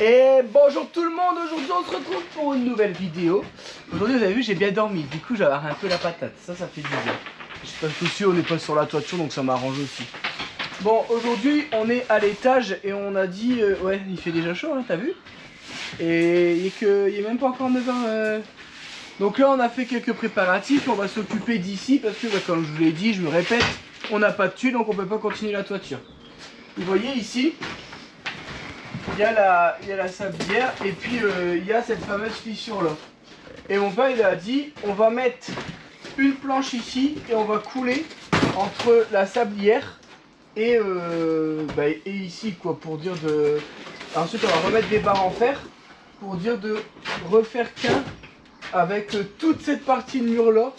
Et bonjour tout le monde, aujourd'hui on se retrouve pour une nouvelle vidéo. Aujourd'hui vous avez vu j'ai bien dormi, du coup j'avais un peu la patate, ça fait du bien. Je sais pas que aussi on n'est pas sur la toiture donc ça m'arrange aussi. Bon aujourd'hui on est à l'étage et on a dit, ouais il fait déjà chaud hein, t'as vu. Et il est même pas encore 9h. Donc là on a fait quelques préparatifs, on va s'occuper d'ici parce que comme je vous l'ai dit, je me répète, on n'a pas de tuiles donc on peut pas continuer la toiture. Vous voyez ici il y a la sablière et puis il y a cette fameuse fissure là. Et mon père il a dit on va mettre une planche ici et on va couler entre la sablière et ici quoi, pour dire de... Ensuite on va remettre des barres en fer pour dire de refaire qu'un avec toute cette partie de mur là.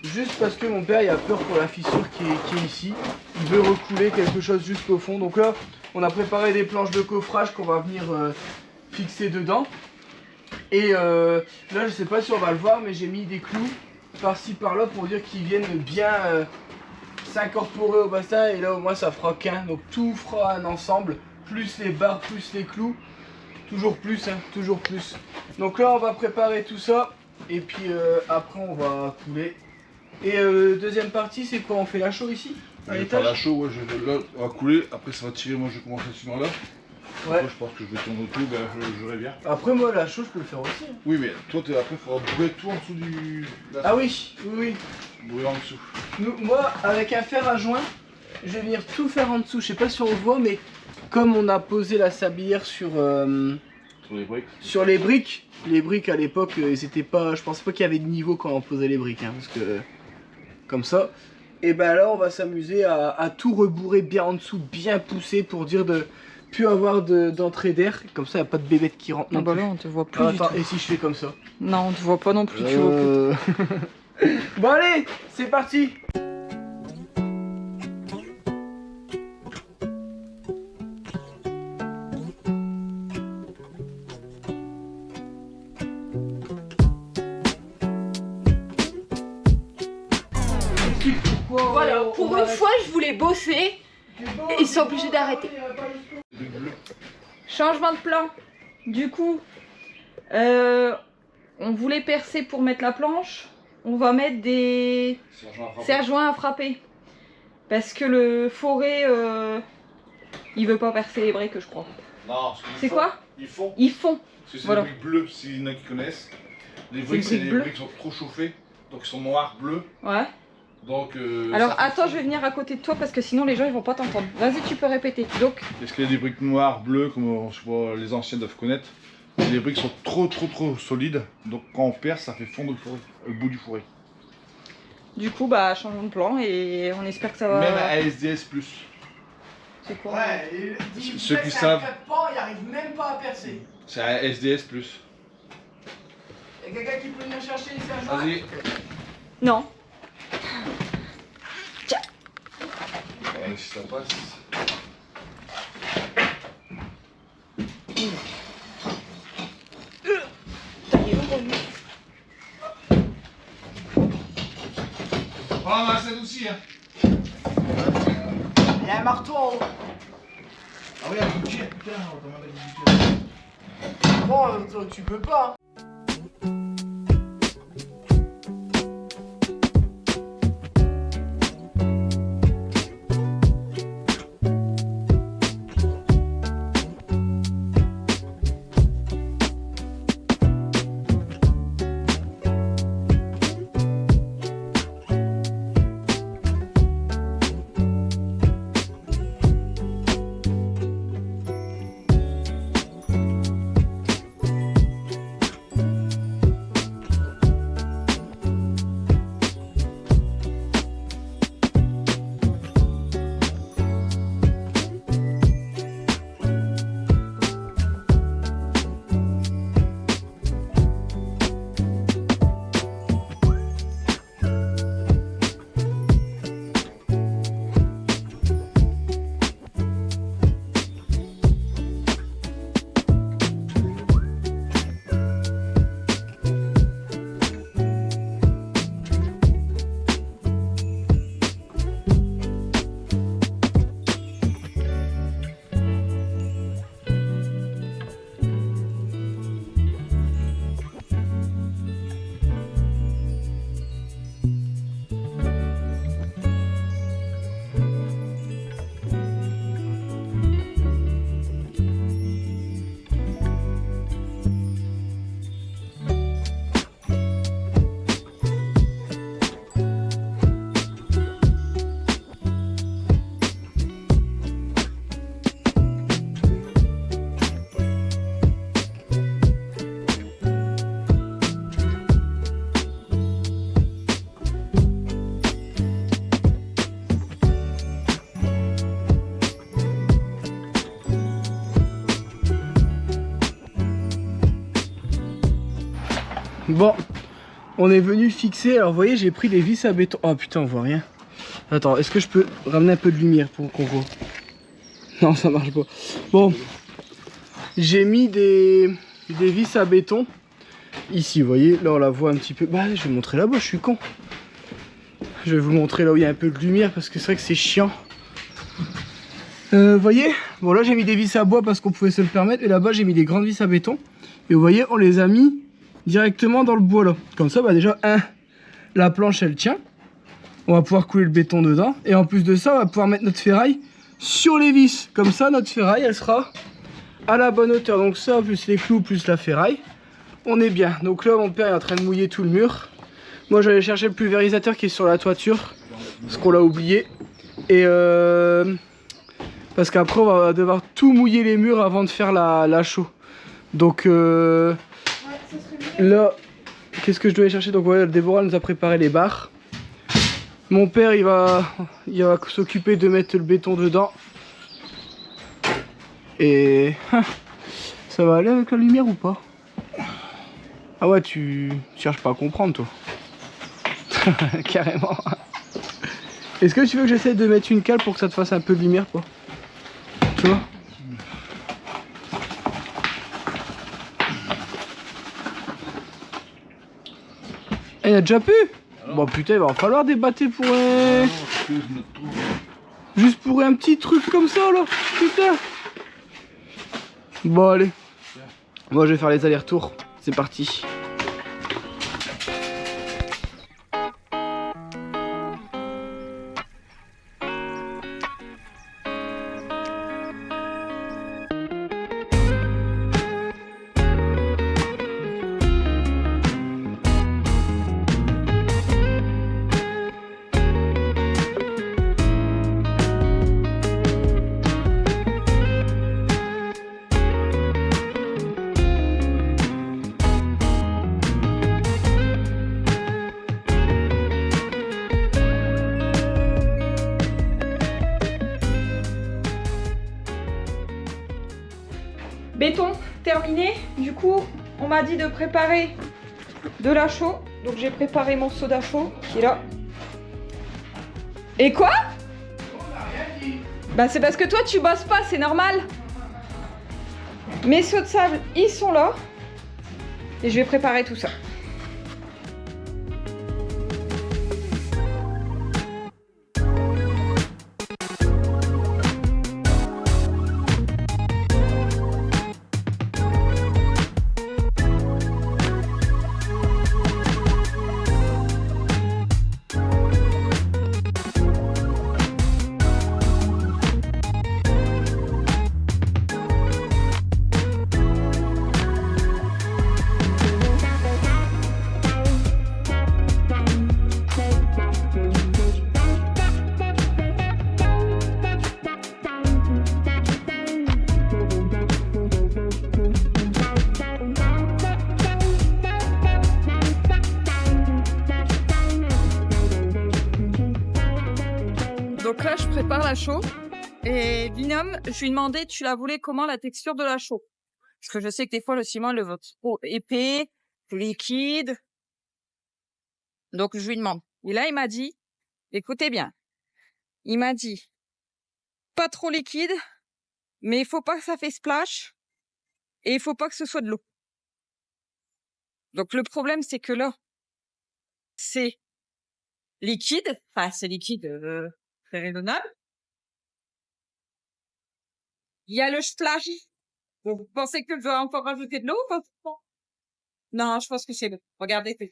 Juste parce que mon père il a peur pour la fissure qui est ici. Il veut recouler quelque chose jusqu'au fond. Donc là on a préparé des planches de coffrage qu'on va venir fixer dedans. Et là je sais pas si on va le voir mais j'ai mis des clous par-ci par-là pour dire qu'ils viennent bien s'incorporer au bassin. Et là au moins ça fera qu'un. Donc tout fera un ensemble. Plus les barres, plus les clous. Toujours plus, hein, toujours plus. Donc là on va préparer tout ça. Et puis après on va couler. Et deuxième partie, c'est quoi? On fait la chaux ici? À l'étage? La chaux, ouais, là, on va couler, après ça va tirer, moi je vais commencer ce là. Ouais. Après, je pense que je vais tourner tout, ben j'aurai bien. Après moi la chaux je peux le faire aussi. Hein. Oui mais toi après il faudra brûler tout en dessous du... Ah oui, oui. Brûler en dessous. Moi avec un fer à joint, je vais venir tout faire en dessous. Je sais pas si on le voit mais comme on a posé la sablière sur les briques. Les briques à l'époque, ils étaient pas... Je pense pas qu'il y avait de niveau quand on posait les briques. Hein, parce que... Comme ça. Et ben là on va s'amuser à tout rebourrer bien en dessous, bien pousser pour dire de plus avoir d'entrée d'air. Comme ça il n'y a pas de bébête qui rentre. Non bah là on te voit plus. Attends, et si je fais comme ça? Non on te voit pas non plus, tu vois plus. Bon allez, c'est parti. Voilà, pour une fois je voulais bosser et ils sont obligés d'arrêter. Changement de plan. Du coup, on voulait percer pour mettre la planche. On va mettre des serre-joints à frapper. Parce que le forêt, il veut pas percer les briques, je crois. Non, c'est quoi? Ils font. Ils font. Parce que c'est voilà. des briques bleues, s'il y en a qui connaissent. Les briques, c'est des briques qui sont trop chauffées, donc ils sont noirs, bleus. Ouais. Donc, alors attends, je vais venir à côté de toi parce que sinon les gens ils vont pas t'entendre. Vas-y, tu peux répéter. Donc. Est-ce qu'il y a des briques noires, bleues, comme je vois les anciens doivent connaître? Les briques sont trop solides, donc quand on perce, ça fait fondre le bout du fourré. Du coup, bah changeons de plan et on espère que ça va. Même à SDS+. C'est quoi? Ouais, ceux qui savent. Ils arrivent même pas à percer. C'est à SDS+. Y'a quelqu'un qui peut venir chercher les serre-joints? Vas-y. Non. Si ça passe. Oh, bah, c'est aussi, hein. Il y a un marteau en haut. Ah oui, un budget, putain, on va demander un budget. Bon, tu peux pas. Hein. Bon, on est venu fixer. Alors vous voyez, j'ai pris des vis à béton. Oh putain, on voit rien. Attends, est-ce que je peux ramener un peu de lumière pour qu'on voit? Non, ça marche pas. Bon, j'ai mis des vis à béton. Ici, vous voyez, là on la voit un petit peu. Bah, je vais vous montrer là-bas, je suis con. Je vais vous montrer là où il y a un peu de lumière parce que c'est vrai que c'est chiant. Vous voyez, bon là j'ai mis des vis à bois parce qu'on pouvait se le permettre. Et là-bas j'ai mis des grandes vis à béton. Et vous voyez, on les a mis directement dans le bois là. Comme ça, bah déjà, la planche elle tient. On va pouvoir couler le béton dedans. Et en plus de ça, on va pouvoir mettre notre ferraille sur les vis. Comme ça, notre ferraille elle sera à la bonne hauteur. Donc ça, plus les clous, plus la ferraille. On est bien. Donc là, mon père est en train de mouiller tout le mur. Moi, j'allais chercher le pulvérisateur qui est sur la toiture. Parce qu'on l'a oublié. Et parce qu'après, on va devoir tout mouiller les murs avant de faire la chaux. Donc là, qu'est-ce que je devais chercher? Donc voilà, Déborah nous a préparé les barres. Mon père, il va s'occuper de mettre le béton dedans. Et ça va aller avec la lumière ou pas? Ah ouais, tu cherches pas à comprendre toi. Carrément. Est-ce que tu veux que j'essaie de mettre une cale pour que ça te fasse un peu de lumière quoi? Tu vois? Il y a déjà pu? Bon putain, il va en falloir des bâtés pour juste pour un petit truc comme ça là. Putain. Bon allez. Moi je vais faire les allers-retours. C'est parti. Béton terminé. Du coup, on m'a dit de préparer de la chaux. Donc j'ai préparé mon soda chaud qui est là. Et quoi? Bah c'est parce que toi tu bosses pas, c'est normal. Mes seaux de sable, ils sont là. Et je vais préparer tout ça. Donc là, je prépare la chaux. Et binôme, je lui ai demandé, tu la voulais comment la texture de la chaux? Parce que je sais que des fois, le ciment, il est trop épais, trop liquide. Donc, je lui demande. Et là, il m'a dit, écoutez bien, il m'a dit, pas trop liquide, mais il faut pas que ça fait splash et il faut pas que ce soit de l'eau. Donc, le problème, c'est que là, c'est liquide, enfin, c'est liquide très raisonnable. Il y a le splash. Vous pensez que je dois encore rajouter de l'eau ou pas? Non, je pense que c'est bon. Regardez. Je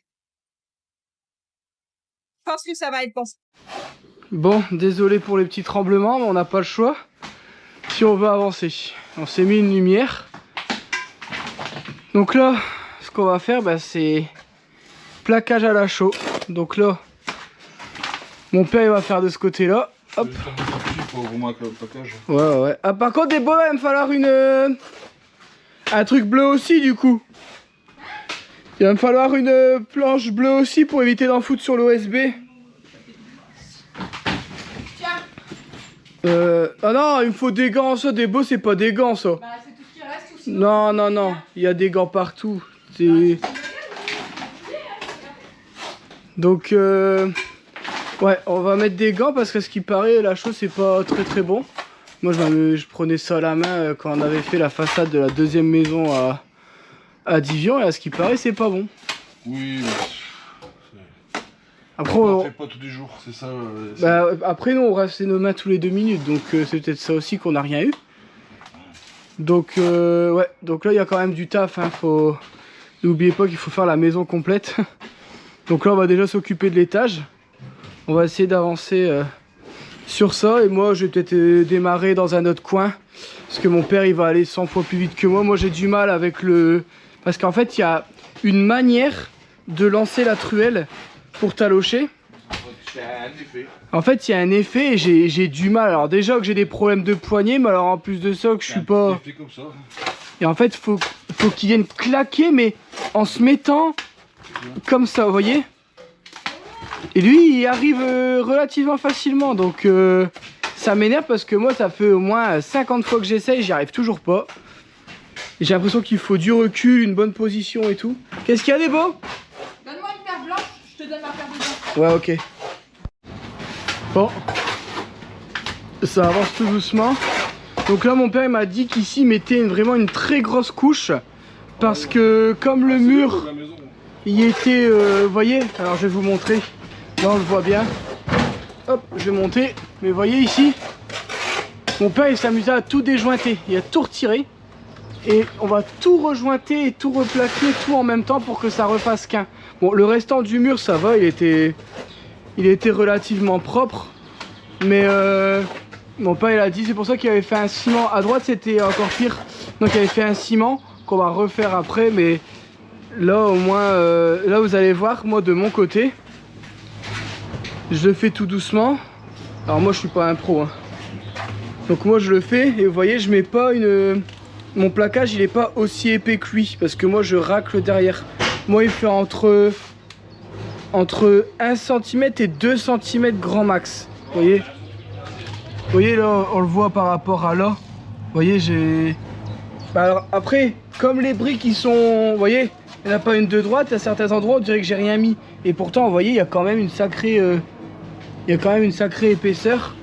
pense que ça va être bon. Bon, désolé pour les petits tremblements, mais on n'a pas le choix si on veut avancer. On s'est mis une lumière. Donc là, ce qu'on va faire, bah, c'est plaquage à la chaux. Donc là, mon père il va faire de ce côté-là. Hop. Ouais, ouais. Ah, par contre, des bois, il va me falloir un truc bleu aussi, du coup. Il va me falloir une planche bleue aussi pour éviter d'en foutre sur l'OSB. Ah non, il me faut des gants, ça, des beaux, c'est pas des gants, ça. Bah, c'est tout ce qui reste aussi. Non, non, non, il y a des gants partout. Donc ouais, on va mettre des gants parce que ce qui paraît, la chaux c'est pas très bon. Moi je prenais ça à la main quand on avait fait la façade de la deuxième maison à Divion, et à ce qui paraît c'est pas bon. Oui, mais après on on ne fait pas tous les jours, c'est ça. bah, après nous on rinçait nos mains tous les 2 minutes, donc c'est peut-être ça aussi qu'on n'a rien eu. Donc ouais, donc là il y a quand même du taf, hein, faut... N'oubliez pas qu'il faut faire la maison complète. Donc là on va déjà s'occuper de l'étage. On va essayer d'avancer sur ça, et moi je vais peut-être démarrer dans un autre coin. Parce que mon père il va aller 100 fois plus vite que moi. Moi j'ai du mal avec le... Parce qu'en fait il y a une manière de lancer la truelle pour talocher. En fait il y a un effet et j'ai du mal. Alors déjà que j'ai des problèmes de poignet, mais alors en plus de ça que je suis pas... Comme ça. Et en fait faut qu'il vienne claquer, mais en se mettant comme ça, vous voyez. Et lui il arrive relativement facilement, donc ça m'énerve parce que moi ça fait au moins 50 fois que j'essaye, j'y arrive toujours pas. Et j'ai l'impression qu'il faut du recul, une bonne position et tout. Qu'est-ce qu'il y a des beaux? Donne-moi une paire blanche, je te donne ma paire de blanche. Ouais, ok. Bon. Ça avance tout doucement. Donc là mon père il m'a dit qu'ici il mettait vraiment une très grosse couche. Parce que comme le mur il était, vous voyez, alors je vais vous montrer. Là on le voit bien. Hop, je vais monter. Mais vous voyez ici, mon père il s'amusait à tout déjointer. Il a tout retiré. Et on va tout rejointer et tout replaquer, tout en même temps pour que ça refasse qu'un. Bon, le restant du mur ça va, il était relativement propre. Mais mon père il a dit, c'est pour ça qu'il avait fait un ciment. À droite c'était encore pire. Donc il avait fait un ciment qu'on va refaire après. Mais là au moins, là vous allez voir, moi de mon côté, je le fais tout doucement. Alors moi je suis pas un pro, hein. Donc moi je le fais et vous voyez je mets pas une... Mon plaquage il est pas aussi épais que lui, parce que moi je racle derrière. Moi il fait entre 1 cm et 2 cm grand max. Vous voyez là on le voit par rapport à là. Vous voyez j'ai... Bah alors après comme les briques ils sont... Vous voyez, il n'y en a pas une de droite, à certains endroits on dirait que j'ai rien mis. Et pourtant vous voyez il y a quand même une sacrée... Il y a quand même une sacrée épaisseur.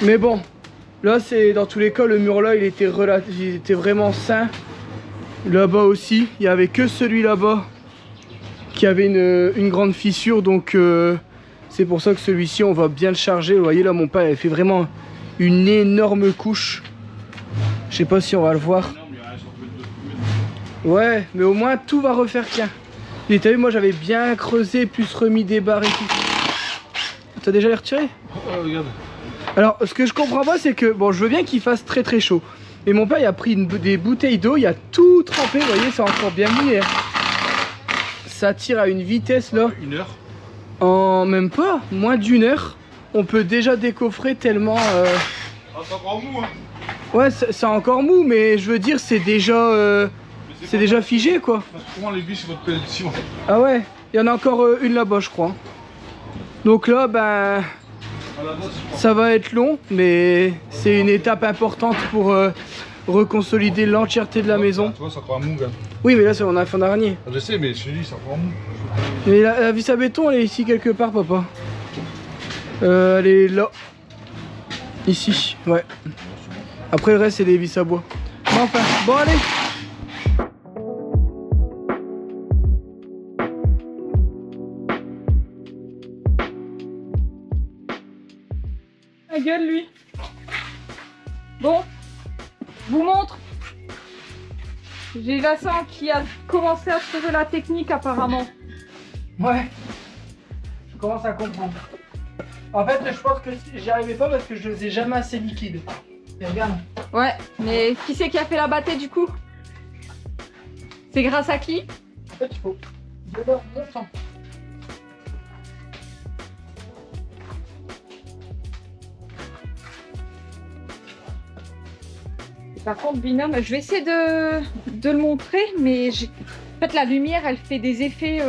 Mais bon, là c'est dans tous les cas, le mur là il était vraiment sain. Là-bas aussi, il n'y avait que celui là-bas qui avait une grande fissure. Donc c'est pour ça que celui-ci on va bien le charger. Vous voyez là mon père avait fait vraiment une énorme couche. Je sais pas si on va le voir. Ouais, mais au moins tout va refaire qu'un. Et t'as vu, moi j'avais bien creusé, plus remis des barres et tout. T'as déjà les retiré? Regarde. Alors ce que je comprends pas c'est que, bon je veux bien qu'il fasse très chaud, mais mon père il a pris des bouteilles d'eau, il a tout trempé, vous voyez c'est encore bien mouillé. Ça tire à une vitesse là. 1 heure. En même pas, moins d'1 heure, on peut déjà décoffrer tellement... Ah, c'est encore mou hein. Ouais c'est encore mou, mais je veux dire c'est déjà... c'est déjà figé quoi. Comment les vis votre pelle de ciment? Ah ouais, il y en a encore une là-bas je crois. Donc là ben... ça va être long, mais c'est une étape importante pour reconsolider l'entièreté de la maison. Tu vois, c'est encore mou, gars. Oui, mais là, on a un fond d'araignée. Je sais, mais je te dis, c'est encore mou. Mais la vis à béton, elle est ici quelque part, papa. Elle est là. Ici, ouais. Après, le reste, c'est des vis à bois. Mais enfin, bon, allez. La gueule lui. Bon, je vous montre. J'ai Vincent qui a commencé à trouver la technique apparemment. Ouais. Je commence à comprendre. En fait, je pense que j'y arrivais pas parce que je le faisais jamais assez liquide. Et regarde. Ouais, mais qui c'est qui a fait la bâtée du coup? C'est grâce à qui? En fait, il faut d'abord bon sang. Par contre, binôme, je vais essayer de le montrer, mais en fait, la lumière, elle fait des effets...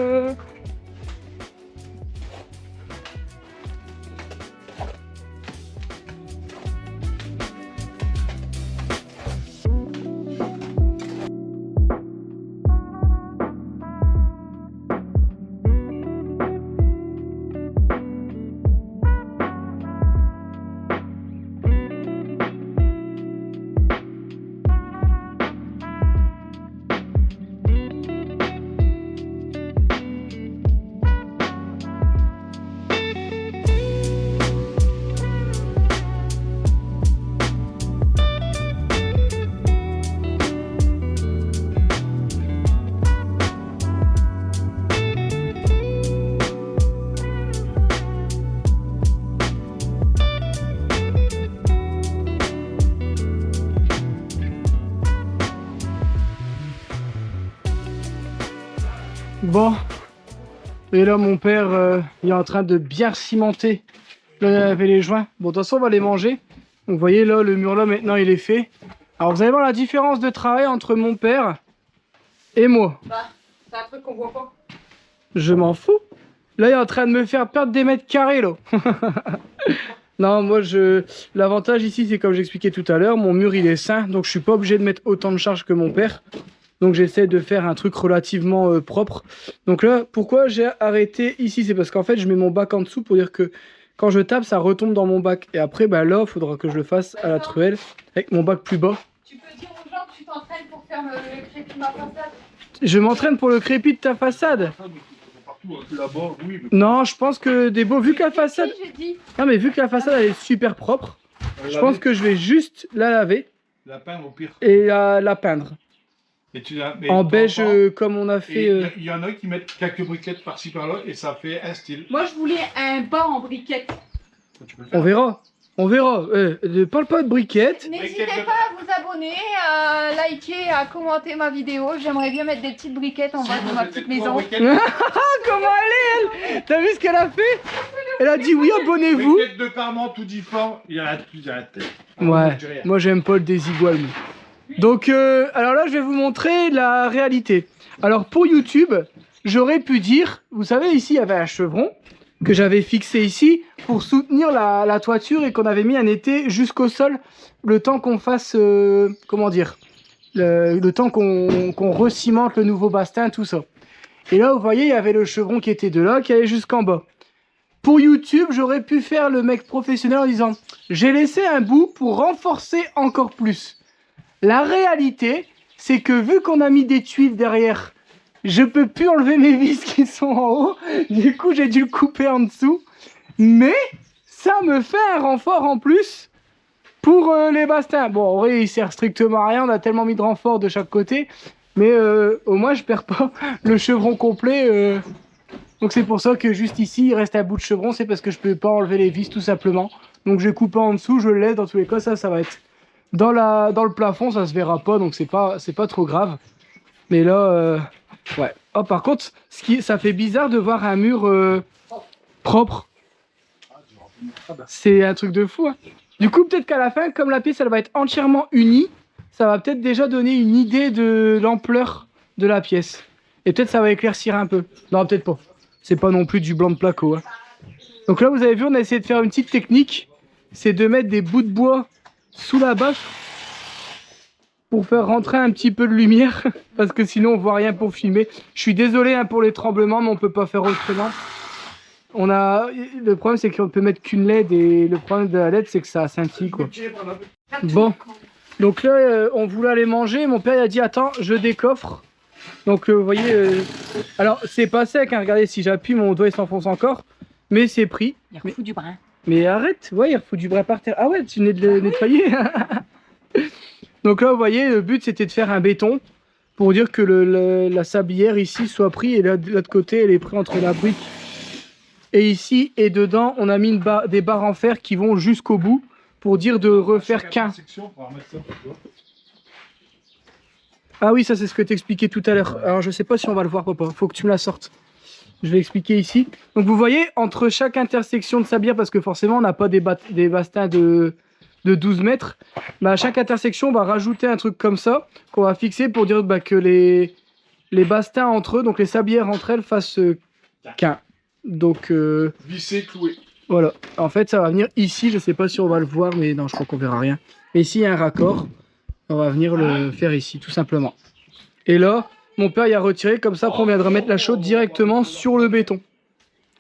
Bon. Et là, mon père, il est en train de bien cimenter. Là, il avait les joints. Bon, de toute façon, on va les manger. Donc, vous voyez, là, le mur là, maintenant, il est fait. Alors, vous allez voir la différence de travail entre mon père et moi. Bah, c'est un truc qu'on voit pas. Je m'en fous. Là, il est en train de me faire perdre des mètres carrés, là. Non, moi, l'avantage ici, c'est comme j'expliquais tout à l'heure, mon mur, il est sain. Donc, je suis pas obligé de mettre autant de charge que mon père. Donc, j'essaie de faire un truc relativement propre. Donc là, pourquoi j'ai arrêté ici? C'est parce qu'en fait, je mets mon bac en dessous pour dire que quand je tape, ça retombe dans mon bac. Et après, bah, là, il faudra que je le fasse à la truelle avec mon bac plus bas. Tu peux dire aux gens que tu t'entraînes pour faire le crépi de ma façade. Je m'entraîne pour le crépi de ta façade. Là-bas, oui. Non, je pense que des beaux, vu que la façade... J'ai dit. Non, mais vu que la façade, elle est super propre, je pense que je vais juste la laver La peindre au pire. et la peindre. Et mais En beige, comme on a fait... Il y en a qui mettent quelques briquettes par-ci par-là et ça fait un style. Moi, je voulais un bas en briquette. Tu peux le faire. On verra. On verra. Ne parle pas de briquettes. N'hésitez pas à vous abonner, à liker, à commenter ma vidéo. J'aimerais bien mettre des petites briquettes en bas de ma petite maison. Comment elle est, elle? T'as vu ce qu'elle a fait? Elle a dit oui, abonnez-vous. Briquettes de parement tout différent. Il y a plus à la tête. Ouais, moi j'aime pas le désigual. Donc, alors là, je vais vous montrer la réalité. Alors, pour YouTube, j'aurais pu dire, vous savez, ici, il y avait un chevron que j'avais fixé ici pour soutenir la toiture et qu'on avait mis un été jusqu'au sol, le temps qu'on fasse, comment dire, le temps qu'on recimente le nouveau bastin, tout ça. Et là, vous voyez, il y avait le chevron qui était de là, qui allait jusqu'en bas. Pour YouTube, j'aurais pu faire le mec professionnel en disant, j'ai laissé un bout pour renforcer encore plus. La réalité, c'est que vu qu'on a mis des tuiles derrière, je peux plus enlever mes vis qui sont en haut. Du coup, j'ai dû le couper en dessous. Mais ça me fait un renfort en plus pour les bastins. Bon, en vrai, il sert strictement à rien. On a tellement mis de renfort de chaque côté. Mais au moins, je perds pas le chevron complet. Donc c'est pour ça que juste ici, il reste un bout de chevron. C'est parce que je peux pas enlever les vis tout simplement. Donc j'ai coupé en dessous, je le laisse. Dans tous les cas, ça va être dans le plafond. Ça se verra pas, donc c'est pas trop grave. Mais là... ouais. Oh, par contre, ça fait bizarre de voir un mur propre. C'est un truc de fou. Hein. Du coup, peut-être qu'à la fin, comme la pièce, elle va être entièrement unie, ça va peut-être déjà donner une idée de l'ampleur de la pièce. Et peut-être ça va éclaircir un peu. Non, peut-être pas. C'est pas non plus du blanc de placo. Hein. Donc là, vous avez vu, on a essayé de faire une petite technique. C'est de mettre des bouts de bois sous la bâche pour faire rentrer un petit peu de lumière parce que sinon on voit rien pour filmer. Je suis désolé hein, pour les tremblements, mais on peut pas faire autrement. Le problème c'est qu'on peut mettre qu'une LED et le problème de la LED c'est que ça scintille quoi. Bon, donc là on voulait aller manger, mon père il a dit attends je décoffre. Donc vous voyez, alors c'est pas sec, hein, regardez si j'appuie mon doigt il s'enfonce encore, mais c'est pris. Il refout du brin. Mais arrête, ouais il refout du brin par terre. Ah ouais tu venais de le nettoyer. Donc là, vous voyez, le but c'était de faire un béton pour dire que la sablière ici soit prise et là, de l'autre côté, elle est prise entre la brique et ici. Et dedans, on a mis des barres en fer qui vont jusqu'au bout pour dire de refaire qu'un. Ah oui, ça c'est ce que t'expliquais tout à l'heure. Alors je sais pas si on va le voir, papa. Faut que tu me la sortes. Je vais expliquer ici. Donc vous voyez, entre chaque intersection de sablière, parce que forcément on n'a pas des bastins de 12 mètres, bah à chaque intersection on va rajouter un truc comme ça qu'on va fixer pour dire bah, que les bastins entre eux, donc les sablières entre elles fassent qu'un. Donc vissé, cloué. Voilà, en fait ça va venir ici, je sais pas si on va le voir mais non je crois qu'on verra rien. Mais ici il y a un raccord, on va venir le faire ici tout simplement. Et là mon père il a retiré comme ça, après on viendra mettre la chaude directement sur le béton,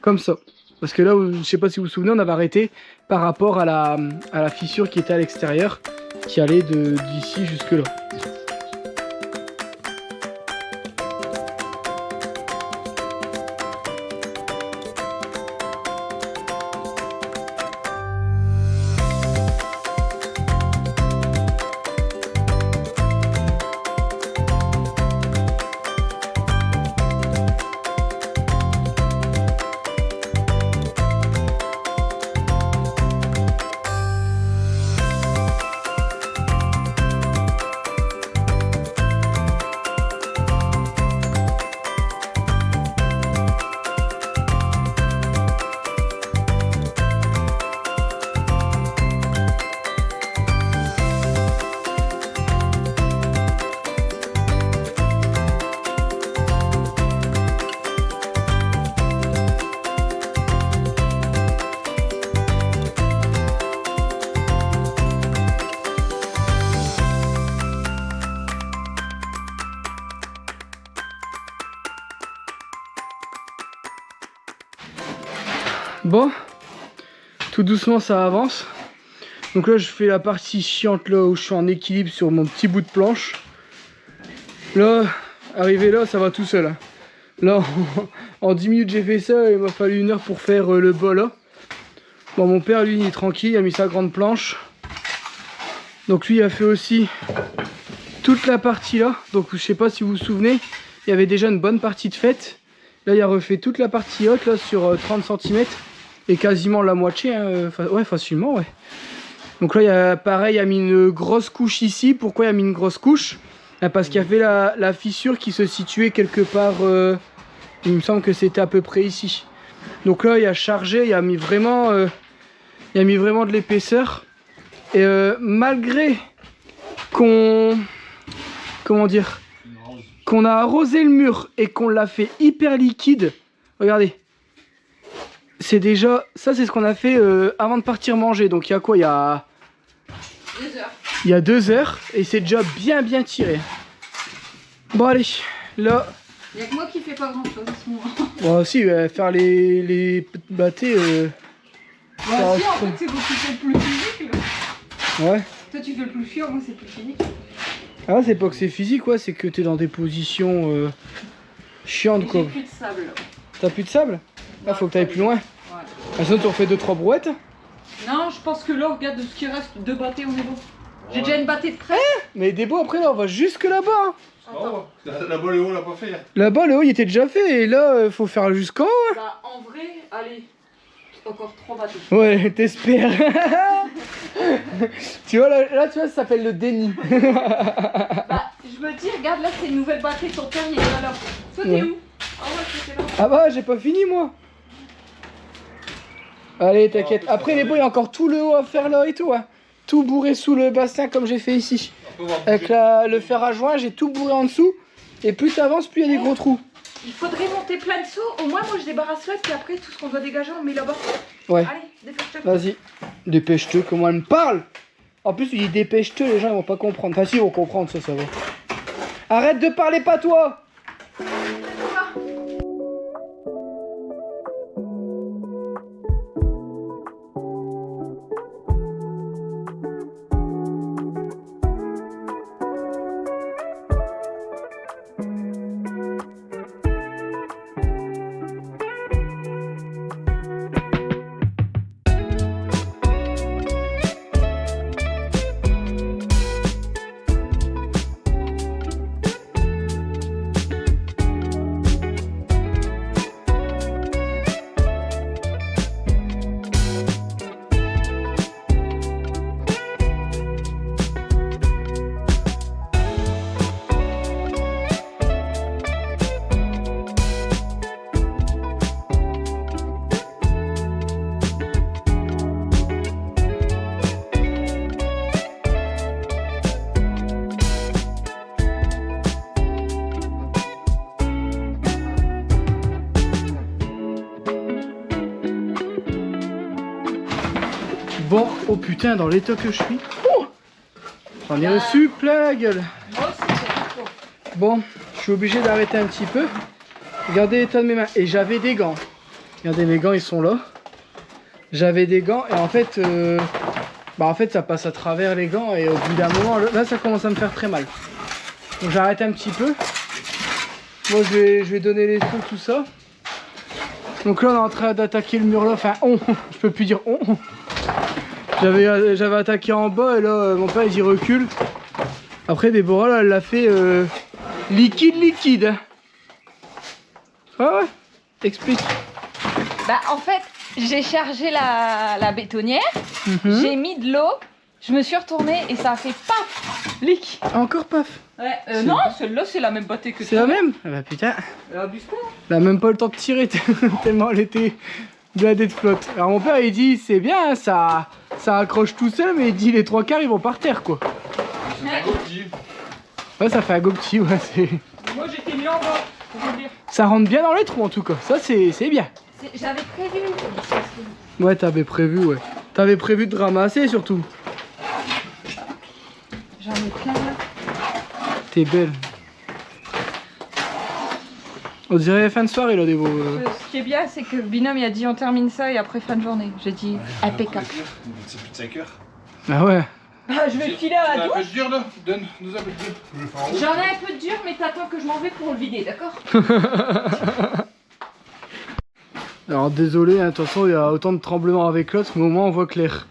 comme ça. Parce que là, je sais pas si vous vous souvenez, on avait arrêté par rapport à la fissure qui était à l'extérieur, qui allait d'ici jusque là. Bon, tout doucement ça avance. Donc là je fais la partie chiante là où je suis en équilibre sur mon petit bout de planche. Là, arrivé là, ça va tout seul. Hein. Là, en 10 minutes j'ai fait ça, il m'a fallu 1 heure pour faire le bas là. Bon, mon père lui il est tranquille, il a mis sa grande planche. Donc lui il a fait aussi toute la partie là. Donc je sais pas si vous vous souvenez, il y avait déjà une bonne partie de faite. Là il a refait toute la partie haute là sur 30 cm. Et quasiment la moitié, hein, ouais facilement ouais. Donc là il y a pareil, il a mis une grosse couche ici. Pourquoi il a mis une grosse couche? Parce qu'il y avait la fissure qui se situait quelque part, il me semble que c'était à peu près ici. Donc là il a chargé, il a mis vraiment de l'épaisseur. Et malgré qu'on, comment dire, qu'on a arrosé le mur et qu'on l'a fait hyper liquide, regardez. C'est déjà, ça c'est ce qu'on a fait avant de partir manger. Donc il y a quoi? Il y a 2 heures. Il y a 2 heures et c'est déjà bien tiré. Bon allez, là. Il n'y a que moi qui fais pas grand chose à ce moment. Bon si, faire les bâtés. Bah si, en fait c'est beaucoup plus physique là. Ouais. Toi tu fais le plus chiant, moi c'est plus physique. Ah c'est pas que c'est physique, ouais, c'est que t'es dans des positions chiantes quoi. J'ai plus de sable. T'as plus de sable? Là faut que t'ailles plus loin. Ouais. Ah, sinon tu refais 2-3 brouettes. Non, je pense que là, regarde de ce qui reste, 2 bâtés, on est bon. J'ai déjà une bâtée de près. Mais des beaux après là on va jusque là-bas. Hein. Oh, là-bas le haut on l'a pas fait hier. Là-bas le haut il était déjà fait et là faut faire jusqu'en haut. Hein. Bah en vrai, allez, encore 3 bâtés. Ouais, t'espères. Tu vois là tu vois ça s'appelle le déni. Bah je me dis, regarde là c'est une nouvelle bâtée sur terre, il y a là. Toi t'es Ouais. où? Ah ouais, c'était là. Ah bah j'ai pas fini moi. Allez t'inquiète. Après les beaux il y a encore tout le haut à faire là et tout hein. Tout bourré sous le bassin comme j'ai fait ici. Avec le fer à joint j'ai tout bourré en dessous. Et plus t'avances plus il y a des gros trous. Il faudrait monter plein de seaux. Au moins moi je débarrasse là et puis après tout ce qu'on doit dégager on met là-bas. Ouais. Allez, dépêche-toi. Vas-y. Dépêche-toi comment elle me parle. En plus il dit dépêche-toi, les gens ils vont pas comprendre. Enfin si ils vont comprendre ça va. Arrête de parler pas toi. Bon, oh putain, dans l'état que je suis. Oh, j'en ai reçu plein la gueule. Moi aussi, c'est trop. Bon, je suis obligé d'arrêter un petit peu. Regardez l'état de mes mains. Et j'avais des gants. Regardez, mes gants, ils sont là. J'avais des gants et en fait, ça passe à travers les gants et au bout d'un moment, là, ça commence à me faire très mal. Donc j'arrête un petit peu. Moi, je vais donner les trous, tout ça. Donc là, on est en train d'attaquer le mur là. Enfin, je peux plus dire on. J'avais attaqué en bas et là, mon père, il y recule. Après, Déborah, là, elle l'a fait liquide. Ah ouais, explique. Bah en fait, j'ai chargé la bétonnière, j'ai mis de l'eau, je me suis retournée et ça a fait paf, leak. Encore paf. Ouais, non, celle-là c'est la même bâtée que c'est la même. Ah bah putain. Abuse pas. Elle a même pas le temps de tirer tellement elle était blindée de flotte. Alors mon père il dit c'est bien, ça accroche tout seul, mais il dit les 3/4 ils vont par terre quoi. Ouais, ça fait un go petit, ouais. Moi j'étais mis en bas, pour vous dire. Ça rentre bien dans les trous en tout cas, ça c'est bien. J'avais prévu. Ouais, t'avais prévu, ouais. T'avais prévu de ramasser surtout. J'en ai plein là. T'es belle. On dirait fin de soirée là, des beaux. Ce qui est bien, c'est que Binôme il a dit on termine ça et après fin de journée. J'ai dit impeccable. C'est plus de 5 heures. Ah ouais. Ah, je vais filer à la T'as un douche. peu de dur là? Donne-nous un peu de dur. Je vais faire en haut. J'en ai un peu de dur, mais t'attends que je m'en vais pour le vider, d'accord? Alors désolé, hein, de toute façon il y a autant de tremblements avec l'autre, mais au moins on voit clair.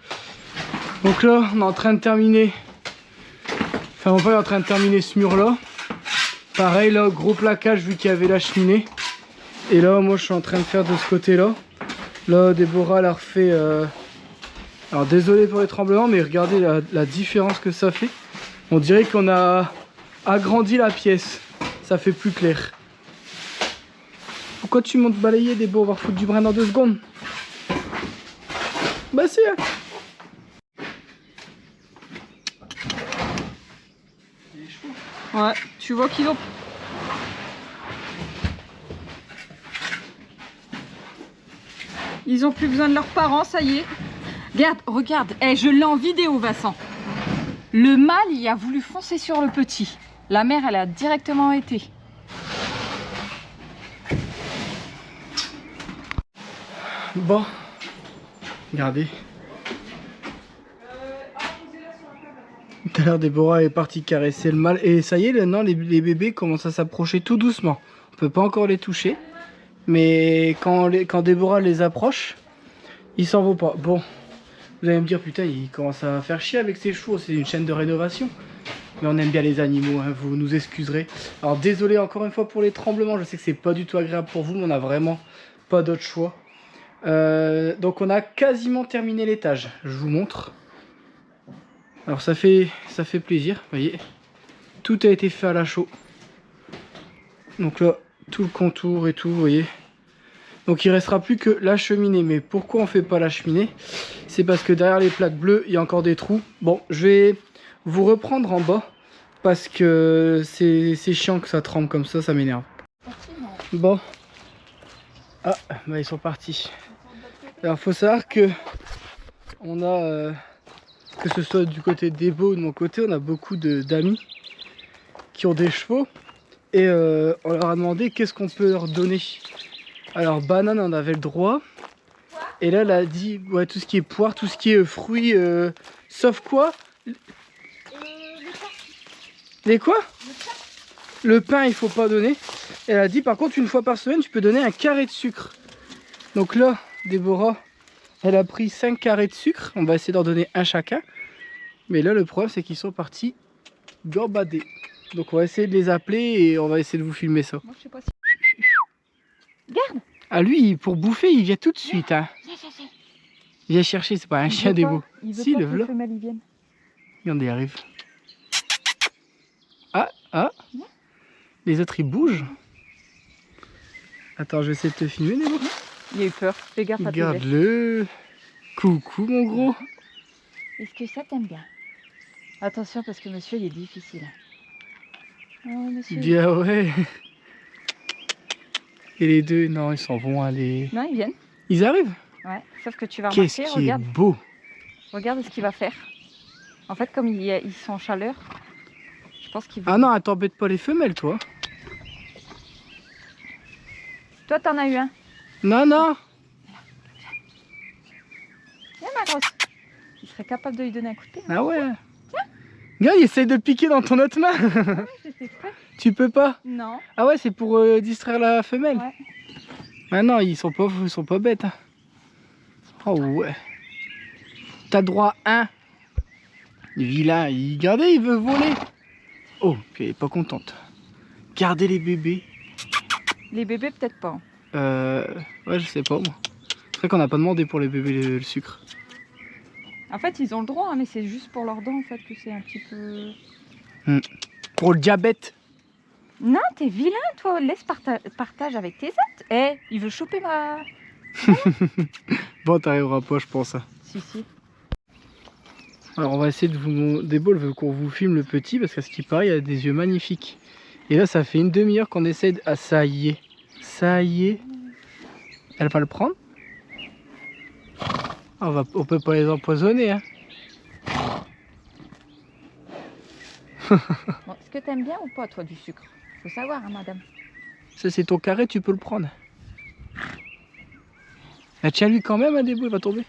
Donc là, on est en train de terminer. Enfin, mon père est en train de terminer ce mur là. Pareil là, gros plaquage vu qu'il y avait la cheminée. Et là, moi je suis en train de faire de ce côté là. Là, Déborah elle a refait. Alors désolé pour les tremblements, mais regardez la différence que ça fait. On dirait qu'on a agrandi la pièce. Ça fait plus clair. Pourquoi tu montes balayer des beaux, on va foutre du brin dans 2 secondes. Bah c'est. Ouais, tu vois qu'ils ont... Ils ont plus besoin de leurs parents, ça y est. Regarde, regarde. Eh, je l'ai en vidéo, Vincent. Le mâle, il a voulu foncer sur le petit. La mère, elle a directement été. Bon. Regardez. Tout à l'heure, Déborah est partie caresser le mâle. Et ça y est, maintenant, les bébés commencent à s'approcher tout doucement. On peut pas encore les toucher. Mais quand Déborah les approche, ils s'en vont pas. Bon. Vous allez me dire, putain, il commence à faire chier avec ses chevaux. C'est une chaîne de rénovation. Mais on aime bien les animaux, hein, vous nous excuserez. Alors désolé encore une fois pour les tremblements. Je sais que c'est pas du tout agréable pour vous, mais on a vraiment pas d'autre choix. Donc on a quasiment terminé l'étage. Je vous montre. Alors ça fait plaisir, vous voyez. Tout a été fait à la chaux. Donc là, tout le contour et tout, vous voyez. Donc il restera plus que la cheminée. Mais pourquoi on fait pas la cheminée? C'est parce que derrière les plaques bleues, il y a encore des trous. Bon, je vais vous reprendre en bas. Parce que c'est chiant que ça tremble comme ça m'énerve. Bon. Ah, bah ils sont partis. Alors faut savoir que on a, que ce soit du côté des beaux ou de mon côté, on a beaucoup d'amis qui ont des chevaux. Et on leur a demandé qu'est-ce qu'on peut leur donner. Alors banane on avait le droit. Et là elle a dit ouais, tout ce qui est poire, tout ce qui est fruits, sauf quoi? Les quoi? Le pain il faut pas donner. Elle a dit par contre une fois par semaine tu peux donner un carré de sucre. Donc là Déborah elle a pris 5 carrés de sucre. On va essayer d'en donner un chacun. Mais là le problème c'est qu'ils sont partis gambader. Donc on va essayer de les appeler et on va essayer de vous filmer ça. Moi, je sais pas si... Regarde. Ah lui pour bouffer il vient tout de suite hein. Il vient chercher, c'est pas un chien Débo. Si le voilà. Regardez il arrive. Ah, les autres ils bougent. Attends, je vais essayer de te filmer, Débo. Il a eu peur. Fais gaffe à tes gestes. Regarde-le. Coucou, mon gros. Est-ce que ça t'aime bien? Attention, parce que monsieur, il est difficile. Oh, monsieur. Bien, ouais. Et les deux, non, ils s'en vont aller. Non, ils viennent. Ils arrivent? Ouais, sauf que tu vas Qu'est-ce remarquer, qui regarde. est beau. Regarde ce qu'il va faire. En fait, comme ils sont en chaleur, je pense qu'il va... Ah non, attends, t'embête pas les femelles, toi. Toi, t'en as eu un. Non, non. Viens, ma grosse. Il serait capable de lui donner un coup de pied. Ah ouais. Tiens. Regarde, il essaye de le piquer dans ton autre main. Ouais, j'étais prête. Tu peux pas? Non. Ah ouais, c'est pour distraire la femelle. Ouais. Ah non, ils sont pas bêtes. Hein. Oh ouais. T'as droit à un. Vilain, regardez, il veut voler. Oh, puis elle est pas contente. Gardez les bébés. Les bébés, peut-être pas. Ouais, je sais pas moi. C'est vrai qu'on n'a pas demandé pour les bébés le sucre. En fait, ils ont le droit, hein, mais c'est juste pour leurs dents, en fait, que c'est un petit peu... Pour le diabète. Non, t'es vilain, toi. Laisse partage avec tes autres. Eh, il veut choper ma... Bon, t'arriveras pas, je pense. Si, si. Alors, on va essayer de vous... Débo, elle veut qu'on vous filme le petit, parce qu'à ce qui paraît, il a des yeux magnifiques. Et là, ça fait une demi-heure qu'on essaie de... Ah, ça y est. Ça y est. Elle va le prendre. On peut pas les empoisonner, hein. Bon, est-ce que t'aimes bien ou pas, toi, du sucre? Faut savoir, hein, madame. Ça, c'est ton carré, tu peux le prendre. Ah, tiens-lui quand même, Debo, il va tomber.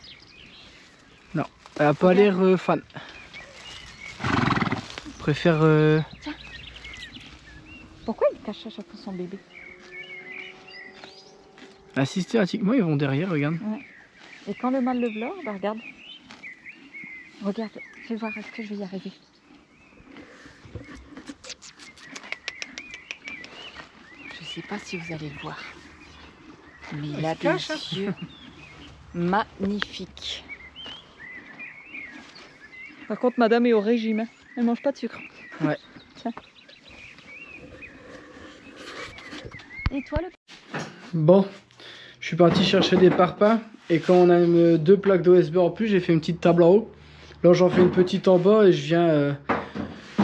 Non, elle a pas l'air fan. Je préfère... Tiens. Pourquoi il cache à chaque fois son bébé? Systématiquement, ils vont derrière, regarde. Ouais. Et quand le mâle le vlore, bah regarde. Regarde, fais voir, est-ce que je vais y arriver? Je sais pas si vous allez le voir. Mais il a des yeux magnifiques. Par contre, madame est au régime. Hein. Elle mange pas de sucre. Ouais. Tiens. Et toi, le... Bon, je suis parti chercher des parpaings. Et quand on a 2 plaques d'OSB en plus, j'ai fait une petite table en haut. Là, j'en fais une petite en bas et je viens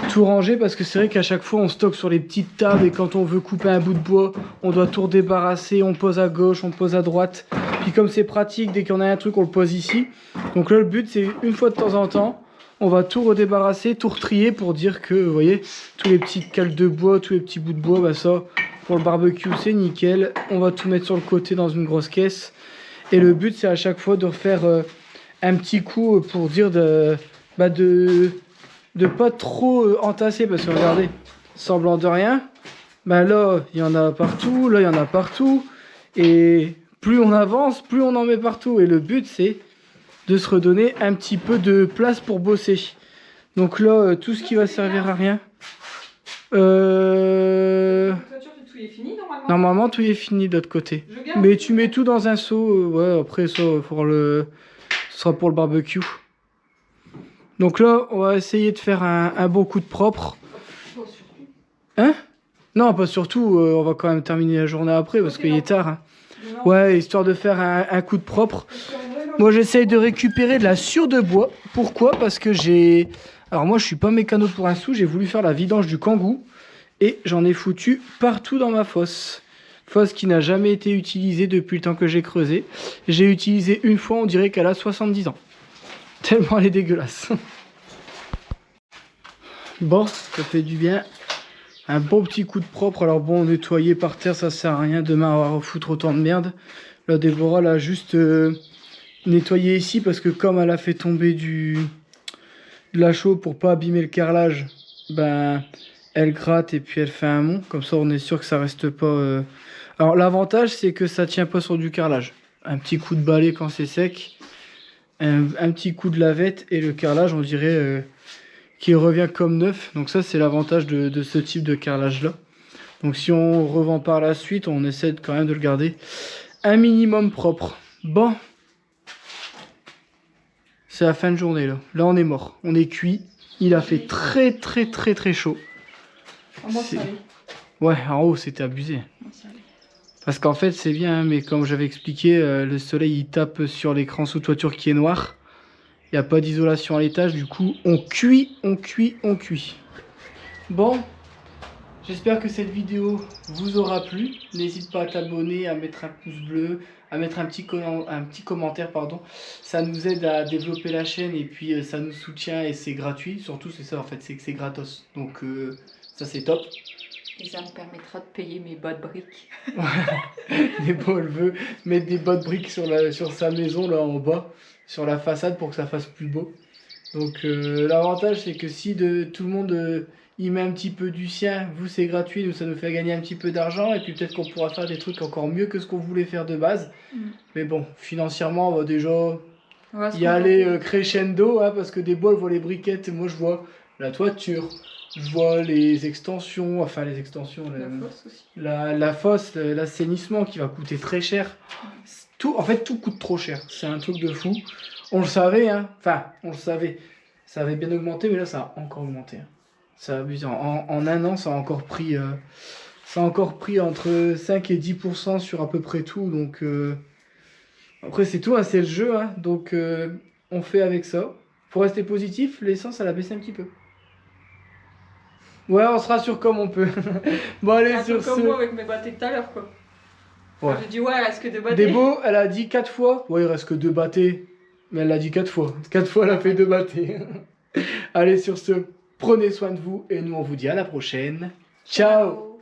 tout ranger parce que c'est vrai qu'à chaque fois, on stocke sur les petites tables et quand on veut couper un bout de bois, on doit tout redébarrasser. On pose à gauche, on pose à droite. Puis comme c'est pratique, dès qu'on a un truc, on le pose ici. Donc là, le but, c'est une fois de temps en temps, on va tout redébarrasser, tout retrier pour dire que, vous voyez, tous les petites cales de bois, tous les petits bouts de bois, bah ça, pour le barbecue, c'est nickel. On va tout mettre sur le côté dans une grosse caisse. Et le but, c'est à chaque fois de refaire un petit coup pour dire de pas trop entasser. Parce que regardez, semblant de rien, bah là, il y en a partout, là, il y en a partout. Et plus on avance, plus on en met partout. Et le but, c'est de se redonner un petit peu de place pour bosser. Donc là, tout ce qui va servir à rien. Tout est fini normalement. Normalement, tout est fini de l'autre côté. Mais tu mets tout dans un seau. Ouais, après, ça, ce sera pour le barbecue. Donc là, on va essayer de faire un bon coup de propre. Hein? Non, pas surtout. On va quand même terminer la journée après parce qu'il est tard. Hein. Ouais, histoire de faire un coup de propre. Moi, j'essaye de récupérer de la sciure de bois. Pourquoi? Parce que j'ai... Alors moi, je suis pas mécano pour un sou. J'ai voulu faire la vidange du kangou. Et j'en ai foutu partout dans ma fosse. Fosse qui n'a jamais été utilisée depuis le temps que j'ai creusé. J'ai utilisé une fois, on dirait qu'elle a 70 ans. Tellement elle est dégueulasse. Bon, ça fait du bien. Un bon petit coup de propre. Alors bon, nettoyer par terre, ça sert à rien. Demain, on va refoutre autant de merde. Là, Déborah, elle a juste nettoyé ici parce que comme elle a fait tomber de la chaux pour pas abîmer le carrelage, ben... elle gratte et puis elle fait un mont. Comme ça, on est sûr que ça reste pas... Alors, l'avantage, c'est que ça tient pas sur du carrelage. Un petit coup de balai quand c'est sec. Un petit coup de lavette. Et le carrelage, on dirait qu'il revient comme neuf. Donc ça, c'est l'avantage de ce type de carrelage-là. Donc si on revend par la suite, on essaie quand même de le garder un minimum propre. Bon. C'est la fin de journée, là. Là, on est mort. On est cuit. Il a fait très, très, très, très chaud. Ouais, en haut c'était abusé. Parce qu'en fait c'est bien, hein, mais comme j'avais expliqué, le soleil il tape sur l'écran sous toiture qui est noir. Il n'y a pas d'isolation à l'étage, du coup on cuit, on cuit, on cuit. Bon, j'espère que cette vidéo vous aura plu. N'hésite pas à t'abonner, à mettre un pouce bleu, à mettre un petit commentaire, pardon. Ça nous aide à développer la chaîne et puis ça nous soutient et c'est gratuit. Surtout c'est ça en fait, c'est que c'est gratos. Donc ça c'est top. Et ça me permettra de payer mes bas de briques. Des beaux, elle veut mettre des bas de briques sur sa maison là en bas, sur la façade pour que ça fasse plus beau. Donc l'avantage c'est que si tout le monde y met un petit peu du sien, vous c'est gratuit, nous ça nous fait gagner un petit peu d'argent et puis peut-être qu'on pourra faire des trucs encore mieux que ce qu'on voulait faire de base. Mais bon, financièrement on va déjà y aller crescendo, hein, parce que des bois, je vois les briquettes, moi je vois la toiture. Je vois les extensions, enfin les extensions, la fosse, l'assainissement qui va coûter très cher. Tout, en fait, tout coûte trop cher. C'est un truc de fou. On le savait, hein. Enfin, on le savait. Ça avait bien augmenté, mais là, ça a encore augmenté. Hein. Ça a abusé. En un an, ça a encore pris entre 5 et 10% sur à peu près tout. Donc, après, c'est tout, hein, c'est le jeu. Hein. Donc, on fait avec ça. Pour rester positif, l'essence, elle a baissé un petit peu. Ouais, on se rassure comme on peut. Bon, allez, sur ce... comme moi avec mes bâtés tout à l'heure, quoi. Ouais. J'ai dit, ouais, il reste que 2 bâtés. Débo, elle a dit 4 fois. Ouais, il reste que 2 bâtés. Mais elle l'a dit 4 fois. 4 fois, elle a fait 2 bâtés. Allez, sur ce, prenez soin de vous. Et nous, on vous dit à la prochaine. Ciao.